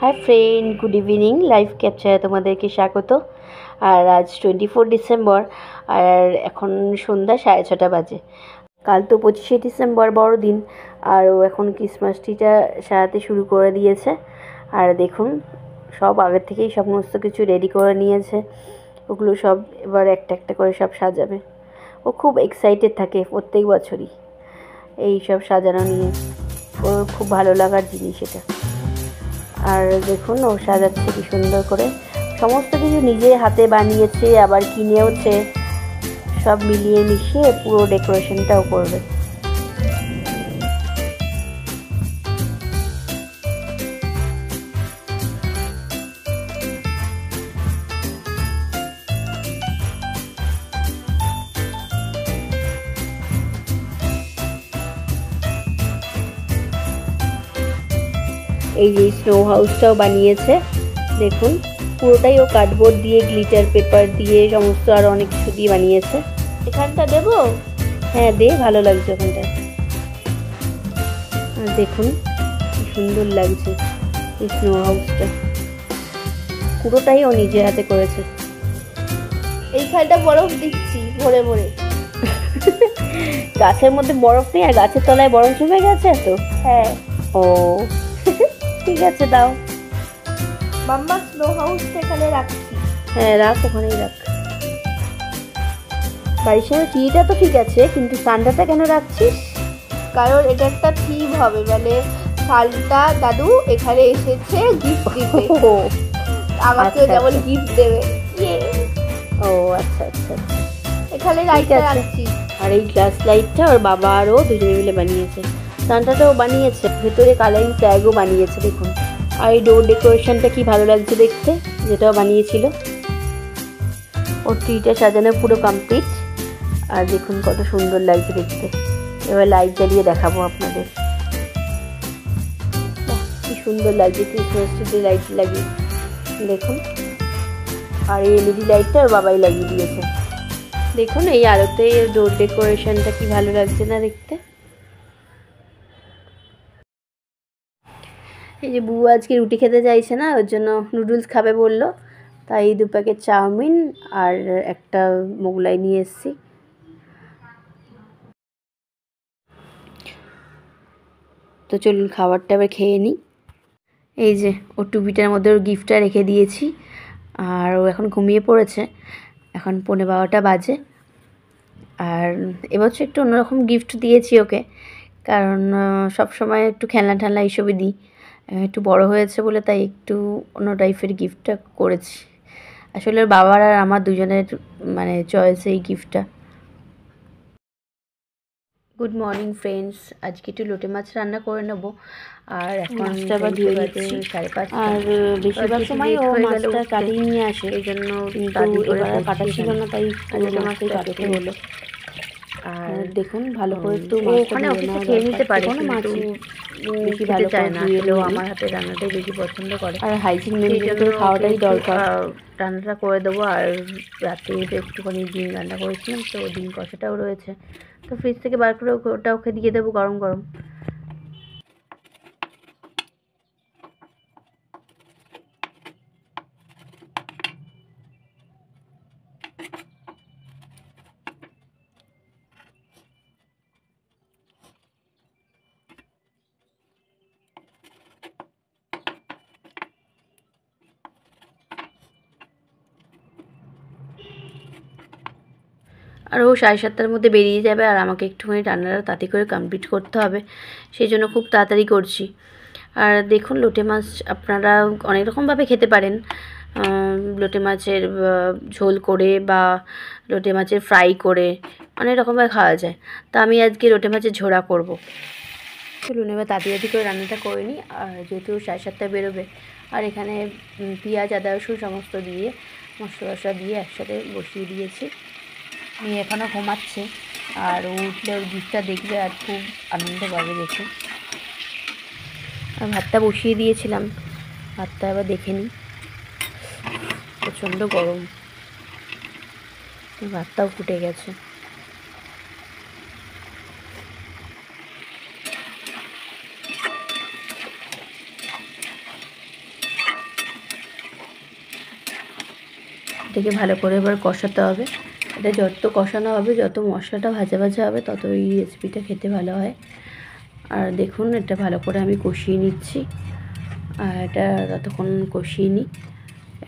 High friend, good evening. Live ক্যাপচারে তোমাদেরকে স্বাগত। আর আজ 24 ডিসেম্বর, আর এখন সন্ধ্যা 6:30 বাজে। কাল তো 25 ডিসেম্বর, বড়দিন। আর ও এখন ক্রিসমাস ট্রিটা সাজাতে শুরু করে দিয়েছে। আর দেখুন, সব আগের থেকেই সমস্ত কিছু রেডি করে নিয়েছে। ওগুলো সব এবার একটা একটা করে সব সাজাবে। ও খুব এক্সাইটেড থাকে প্রত্যেক বছরই এই সব সাজানো নিয়ে। ওর খুব ভালো লাগার জিনিস এটা। আর দেখুন, ও সাজাচ্ছে কি সুন্দর করে। সমস্ত কিছু নিজে হাতে বানিয়েছে, আবার কিনেওছে। সব মিলিয়ে মিশিয়ে পুরো ডেকোরেশনটাও করবে। এই যে স্নো হাউসটাও বানিয়েছে দেখুন। পুরোটাই ও কার্ডবোর্ড দিয়ে, গ্লিটার পেপার দিয়ে, সমস্ত আর অনেক কিছু দিয়ে বানিয়েছে। এখানটা দেবো? হ্যাঁ দে, ভালো লাগছে ওখানটায়। আর দেখুন কি সুন্দর লাগছে এই স্নো হাউসটা। পুরোটাই ও নিজে হাতে করেছে। এইখানটা বরফ দিচ্ছি ভরে ভরে। গাছের মধ্যে বরফ নেই, আর গাছের তলায় বরফ জমে গেছে তো। হ্যাঁ। ও ঠিক আছে, দাও। মাম্মা স্নো হাউসটা এখানে রাখছি। হ্যাঁ রাখ, ওখানেই রাখ। বাড়ির সামনে ট্রিটা তো ঠিক আছে, কিন্তু সান্টাটা কেন রাখছিস? কারণ এটা একটা থিম হবে, মানে সান্টা দাদু এখানে এসেছে গিফট দিতে, আমাকে যেমন গিফট দেবে। ও আচ্ছা আচ্ছা, এখানে লাইটটা রাখছি। আর এই গ্লাস লাইটটা ওর বাবা আর ও দুজনে মিলে বানিয়েছে। সান্টাটাও বানিয়েছে, ভেতরে কালারিং ফ্ল্যাগও বানিয়েছে দেখুন। আর এই ডোর ডেকোরেশনটা কি ভালো লাগছে দেখতে, যেটাও বানিয়েছিল। ওর ট্রিটা সাজানো পুরো কমপ্লিট। আর দেখুন কত সুন্দর লাগছে দেখতে। এবার লাইট জ্বালিয়ে দেখাবো আপনাদের। কি সুন্দর লাগছে ক্রিসমাস ট্রিতে লাইট লাগিয়ে দেখুন। আর এই এলইডি লাইটটা ওর বাবাই লাগিয়ে দিয়েছে দেখুন। এই আলোতে ডোর ডেকোরেশনটা কি ভালো লাগছে না দেখতে। এই যে বুবু আজকে রুটি খেতে চাইছে না, ওর জন্য নুডলস খাবে বললো, তাই 2 প্যাকেট চাউমিন আর একটা মোগলাই নিয়ে এসেছি। তো চলুন খাবারটা এবার খেয়ে নিই। এই যে ওর টুপিটার মধ্যে ওর গিফটটা রেখে দিয়েছি। আর ও এখন ঘুমিয়ে পড়েছে। এখন 11:15 বাজে। আর এবছর একটু অন্যরকম গিফট দিয়েছি ওকে, কারণ সব সময় একটু খেলনা ঠেলনা এইসবই দিই। একটু বড় হয়েছে বলে তাই একটু অন্য টাইপের গিফটটা করেছি। আসলে ওর বাবার আর আমার দুজনের মানে চয়েস এই গিফটটা। গুড মর্নিং ফ্রেন্ডস, আজকে একটু লোটে মাছ রান্না করে নেব। আর এখন মাছটা ধুয়ে দিচ্ছি 5:30। আর বেশিরভাগ সময় ও মাছটা কাটিয়ে নিয়ে আসে, এই জন্য কিন্তু এবার কাটা ছিল না, তাই লোটে মাছটাই কাটতে হলো। আর দেখুন ভালো করে একটু ওখানে অফিসে খেয়ে নিতে পারে, কিন্তু বেশি ভালো চায় না। আসলেও আমার হাতে রান্নাটাই বেশি পছন্দ করে। আর হাইজিন মেনটেন করে খাওয়াটাই দরকার। রান্নাটা করে দেবো। আর রাতে একটুখানি ডিম রান্না করেছিলাম, তো ডিম কষাটাও রয়েছে, তো ফ্রিজ থেকে বার করে ওটা ওকে দিয়ে দেবো গরম গরম। আর ও 7:30টার মধ্যে বেরিয়ে যাবে, আর আমাকে একটুখানি রান্নাটা তাড়াতাড়ি করে কমপ্লিট করতে হবে, সেই জন্য খুব তাড়াতাড়ি করছি। আর দেখুন লোটে মাছ আপনারা অনেক রকমভাবে খেতে পারেন। লোটে মাছের ঝোল করে বা লোটে মাছের ফ্রাই করে অনেক রকমভাবে খাওয়া যায়। তা আমি আজকে লোটে মাছের ঝোড়া করব। চলুন এবার তাড়াতাড়ি করে রান্নাটা করে নিই। আর যেহেতু 7:30টায় বেরোবে, আর এখানে পেঁয়াজ আদা রসুন সমস্ত দিয়ে মশলা টশলা দিয়ে একসাথে বসিয়ে দিয়েছি। মেয়ে এখনও ঘুমাচ্ছে, আর উঠলে ওর গিফটটা দেখবে আর খুব আনন্দ পাবে দেখে। আর ভাতটা বসিয়ে দিয়েছিলাম, ভাতটা এবার দেখে নিই। প্রচণ্ড গরম, ভাতটাও ফুটে গেছে। থেকে ভালো করে এবার কষাতে হবে। এটা যত কষানো হবে, যত মশলাটা ভাজা ভাজা হবে, তত এই রেসিপিটা খেতে ভালো হয়। আর দেখুন এটা ভালো করে আমি কষিয়ে নিচ্ছি। আর এটা ততক্ষণ কষিয়ে নিই,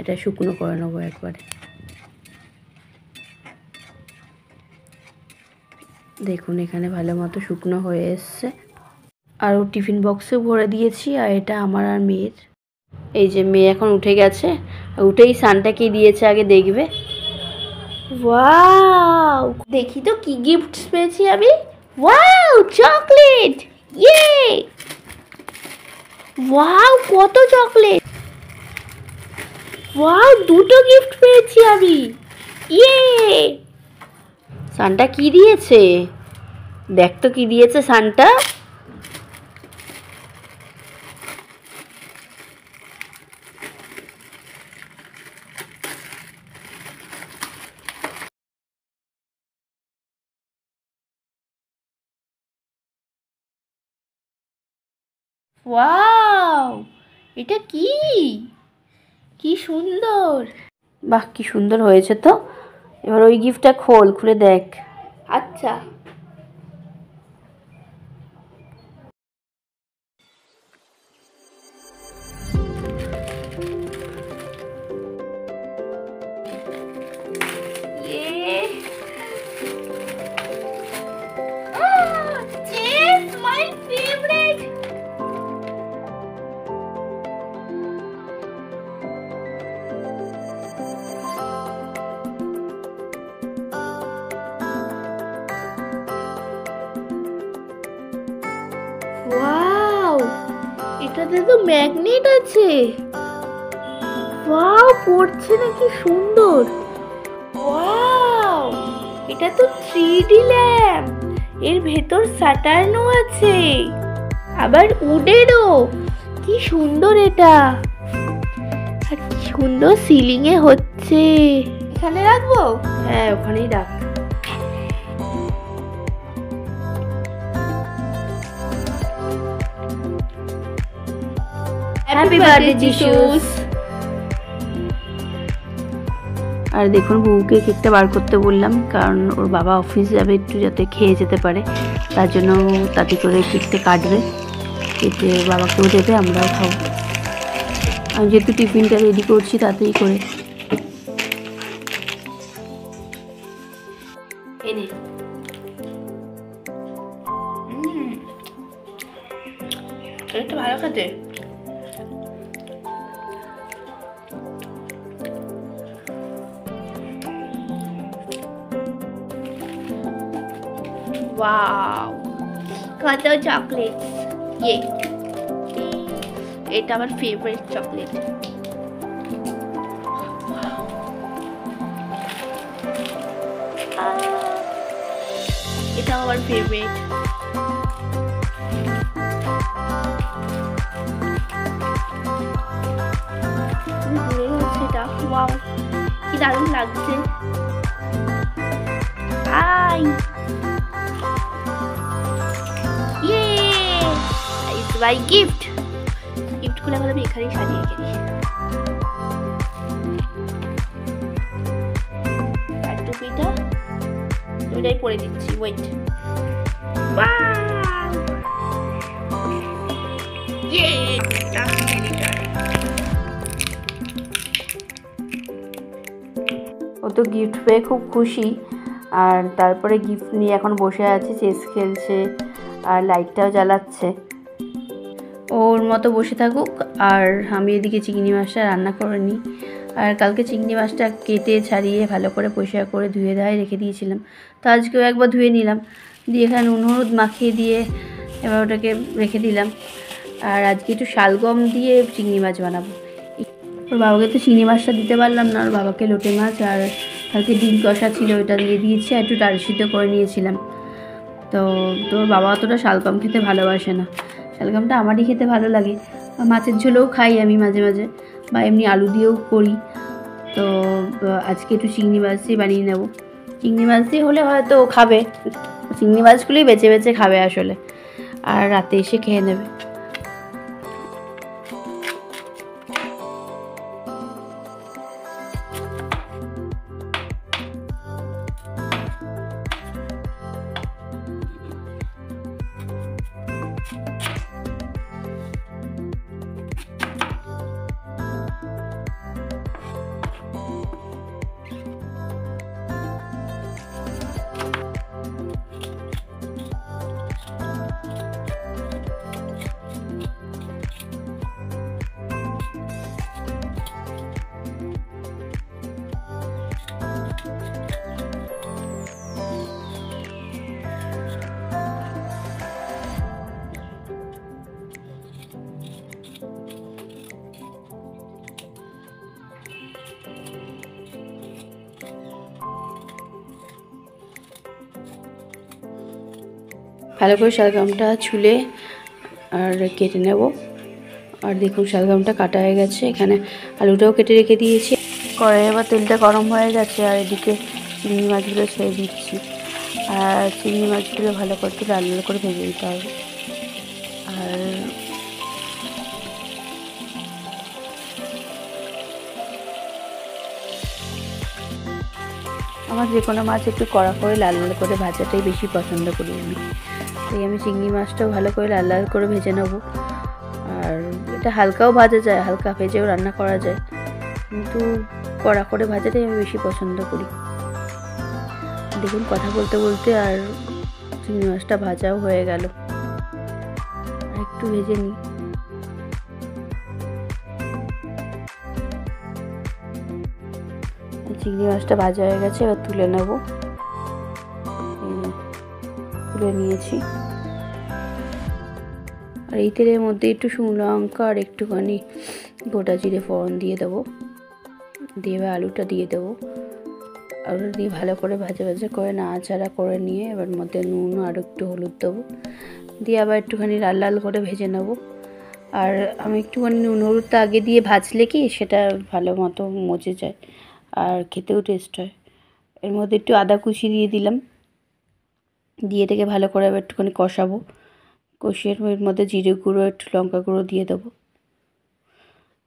এটা শুকনো করে নেবো একবারে। দেখুন এখানে ভালো মতো শুকনো হয়ে এসছে। আর ও টিফিন বক্সেও ভরে দিয়েছি। আর এটা আমার আর মেয়ের। এই যে মেয়ে এখন উঠে গেছে, উঠেই সানটাকে দিয়েছে, আগে দেখবে। ওয়াও, দেখি তো কি গিফট পেয়েছি আমি। Wow, chocolate! ইয়ে! ওয়াও, কত চকলেট! ওয়াও, দুটো গিফট পেয়েছি আমি। ইয়ে! সানটা কি দিয়েছে? দেখ তো কি দিয়েছে সানটা। ওয়াও, এটা কি? কি সুন্দর! বাহ, কি সুন্দর হয়েছে তো। এবার ওই গিফটটা খোল, খুলে দেখ। আচ্ছা। ওয়াও, এটাতে তো ম্যাগনেট আছে। ওয়াও, পড়ছে না, কি সুন্দর। ওয়াও, এটা তো 3D ল্যাম্প। এর ভেতর স্যাটার্নও আছে, আবার উডেরও। কি সুন্দর এটা। আর কি সুন্দর সিলিং এ হচ্ছে। এখানে রাখবো? হ্যাঁ, ওখানেই রাখ। Happy birthday জিসুস। আর দেখুন বউকে কেকটা বার করতে বললাম, কারণ ওর বাবা অফিস যাবে, একটু যাতে খেয়ে যেতে পারে, তার জন্য তাড়াতাড়ি করে কেকটা কাটবে, কেটে বাবাকেও দেবে, আমরাও খাবো। আমি যেহেতু টিফিনটা রেডি করছি তাড়াতাড়ি করে। এনে এটা ভালো খেতে। ওয়াও, কত চকলেট! ইয়ে, এটা আমার ফেভারিট চকলেট। এটা আমার ফেভারিট। এটা ওয়াও, কি দারুণ লাগছে। I buy gift. গিফটগুলো আমি এখানেই সাজিয়ে রেখে দিই। আর টুপিটা দুটাই পরে দিচ্ছি। ওয়েট, ও তো গিফট পেয়ে খুব খুশি। আর তারপরে গিফট নিয়ে এখন বসে আছে, চেস খেলছে আর লাইটটাও জ্বালাচ্ছে। ওর মতো বসে থাকুক। আর আমি এদিকে চিংড়ি মাছটা রান্না করে নিই। আর কালকে চিংড়ি মাছটা কেটে ছাড়িয়ে ভালো করে পরিষ্কার করে ধুয়ে ধায়ে রেখে দিয়েছিলাম, তো আজকেও একবার ধুয়ে নিলাম, দিয়ে এখানে নুন হলুদ মাখিয়ে দিয়ে এবার ওটাকে রেখে দিলাম। আর আজকে একটু শালগম দিয়ে চিংড়ি মাছ বানাবো। ওর বাবাকে তো চিংড়ি মাছটা দিতে পারলাম না, ওর বাবাকে লোটে মাছ আর কালকে ডিম কষা ছিল ওটা দিয়ে দিয়েছি, আর একটু ডাল সিদ্ধ করে নিয়েছিলাম। তো তোর বাবা অতটা শালগম খেতে ভালোবাসে না, শালগমটা আমারই খেতে ভালো লাগে। মাছের ঝোলেও খাই আমি মাঝে মাঝে, বা এমনি আলু দিয়েও করি। তো আজকে একটু চিংড়ি মাছ দিয়ে বানিয়ে নেব। চিংড়ি মাছ দিয়ে হলে হয়তো ও খাবে, চিংড়ি মাছগুলোই বেছে বেছে খাবে আসলে, আর রাতে এসে খেয়ে নেবে। ভালো করে শালগমটা ছুলে আর কেটে নেব। আর দেখুন শালগমটা কাটা হয়ে গেছে, এখানে আলুটাও কেটে রেখে দিয়েছি। কড়াইয়ে আবার তেলটা গরম হয়ে গেছে, আর এদিকে চিংড়ি মাছগুলো ছেড়ে দিচ্ছি। আর চিংড়ি মাছগুলো ভালো করে একটু লাল লাল করে ভেজে দিতে হবে। আর আমার যে কোনো মাছ একটু কড়া করে লাল লাল করে ভাজাটাই বেশি পছন্দ করি আমি। তাই আমি চিংড়ি মাছটাও ভালো করে লাল লাল করে ভেজে নেব। আর এটা হালকাও ভাজা যায়, হালকা ভেজেও রান্না করা যায়, কিন্তু কড়া করে ভাজাটাই আমি বেশি পছন্দ করি। দেখুন কথা বলতে বলতে আর চিংড়ি মাছটা ভাজাও হয়ে গেল। আর একটু ভেজে নিই। চিংড়ি মাছটা ভাজা হয়ে গেছে, এবার তুলে নেব। তুলে নিয়েছি। আর এই তেলের মধ্যে একটু শুকনো লঙ্কা আর একটুখানি গোটা জিরে ফোড়ন দিয়ে দেবো। দিয়ে এবার আলুটা দিয়ে দেবো। আলু দিয়ে ভালো করে ভাজা ভাজা করে নাড়াচাড়া করে নিয়ে এবার মধ্যে নুন আর একটু হলুদ দেবো। দিয়ে আবার একটুখানি লাল লাল করে ভেজে নেব। আর আমি একটুখানি নুন হলুদটা আগে দিয়ে ভাজলে কি সেটা ভালো মতো মজে যায় আর খেতেও টেস্ট হয়। এর মধ্যে একটু আদা কুচি দিয়ে দিলাম। দিয়ে এটাকে ভালো করে আবার একটুখানি কষাবো। কষিয়ে এর মধ্যে জিরে গুঁড়ো একটু লঙ্কা গুঁড়ো দিয়ে দেবো।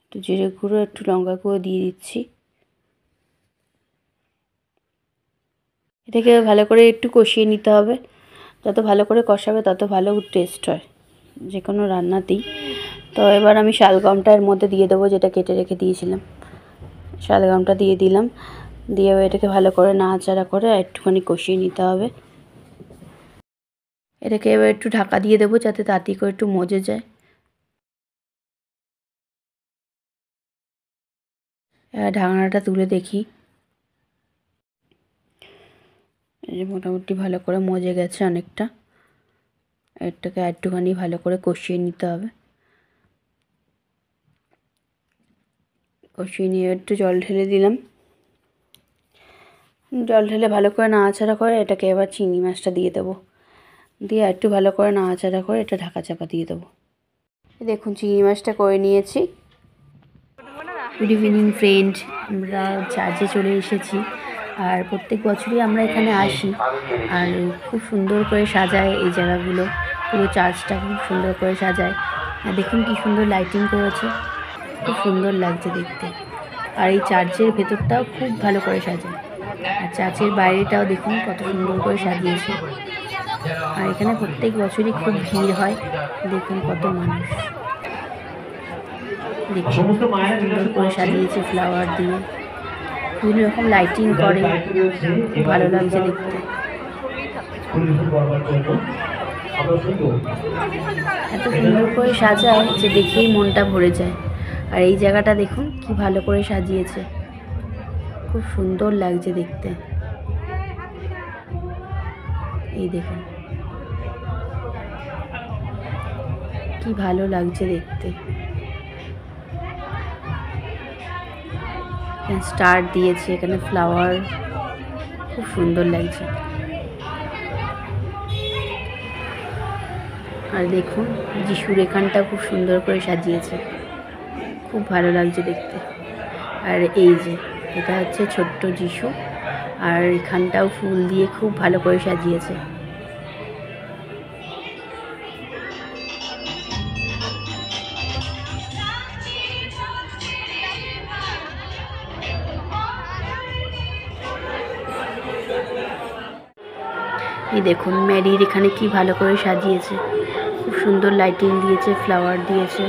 একটু জিরে গুঁড়ো একটু লঙ্কা গুঁড়ো দিয়ে দিচ্ছি। এটাকে ভালো করে একটু কষিয়ে নিতে হবে। যত ভালো করে কষাবে তত ভালো টেস্ট হয় যে কোনো রান্নাতেই। তো এবার আমি শালগমটা এর মধ্যে দিয়ে দেবো, যেটা কেটে রেখে দিয়েছিলাম। শালগমটা দিয়ে দিলাম। দিয়ে এটাকে ভালো করে নাড়াচাড়া করে একটুখানি কষিয়ে নিতে হবে। এটাকে এবার একটু ঢাকা দিয়ে দেবো যাতে তাড়াতাড়ি করে একটু মজে যায়। এবার ঢাকনাটা তুলে দেখি, মোটামুটি ভালো করে মজে গেছে অনেকটা। এটাকে একটুখানি ভালো করে কষিয়ে নিতে হবে। কষিয়ে নিয়ে একটু জল ঢেলে দিলাম। জল ঢেলে ভালো করে নাড়াচাড়া করে এটাকে এবার চিংড়ি মাছটা দিয়ে দেবো। দিয়ে একটু ভালো করে নাড়াচাড়া করে এটা ঢাকা চাপা দিয়ে দেবো। দেখুন চিংড়ি মাছটা করে নিয়েছি। গুড ইভিনিং ফ্রেন্ড, আমরা চার্চে চলে এসেছি। আর প্রত্যেক বছরই আমরা এখানে আসি। আর খুব সুন্দর করে সাজায় এই জায়গাগুলো, পুরো চার্চটা খুব সুন্দর করে সাজায়। আর দেখুন কি সুন্দর লাইটিং করেছে, খুব সুন্দর লাগছে দেখতে। আর এই চার্চের ভেতরটাও খুব ভালো করে সাজায়। আর চার্চের বাইরেটাও দেখুন কত সুন্দর করে সাজিয়েছে। আর এখানে প্রত্যেক বছরই খুব ভিড় হয়। দেখুন কত মানুষ, দেখুন সুন্দর করে সাজিয়েছে ফ্লাওয়ার দিয়ে, বিভিন্ন রকম লাইটিং করে, খুব ভালো লাগছে দেখতে। এত সুন্দর করে সাজায় যে দেখেই মনটা ভরে যায়। আর এই জায়গাটা দেখুন কি ভালো করে সাজিয়েছে, খুব সুন্দর লাগছে দেখতে। এই দেখুন কি ভালো লাগছে দেখতে। স্টার দিয়েছে, এখানে ফ্লাওয়ার, খুব সুন্দর লাগছে। আর দেখুন যিশুর এখানটা খুব সুন্দর করে সাজিয়েছে, খুব ভালো লাগছে দেখতে। আর এই যে এটা হচ্ছে ছোট্ট যিশু, আর এখানটাও ফুল দিয়ে খুব ভালো করে সাজিয়েছে। এই দেখুন ম্যারির এখানে কি ভালো করে সাজিয়েছে, খুব সুন্দর লাইটিং দিয়েছে, ফ্লাওয়ার দিয়েছে,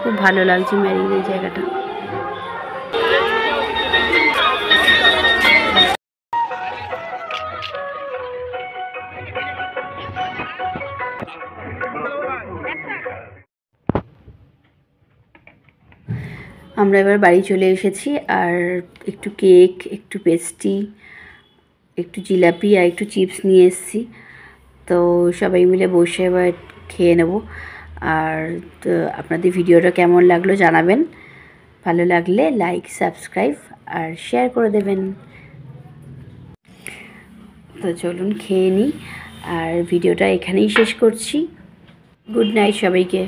খুব ভালো লাগছে ম্যারির এই জায়গাটা। আমরা এবার বাড়ি চলে এসেছি। আর একটু কেক, একটু পেস্ট্রি, একটু জিলাপি আর একটু চিপস নিয়ে এসেছি। তো সবাই মিলে বসে এবার খেয়ে নেব। আর তো আপনাদের ভিডিওটা কেমন লাগলো জানাবেন। ভালো লাগলে লাইক, সাবস্ক্রাইব আর শেয়ার করে দেবেন। তো চলুন খেয়ে নিই। আর ভিডিওটা এখানেই শেষ করছি। গুড নাইট সবাইকে।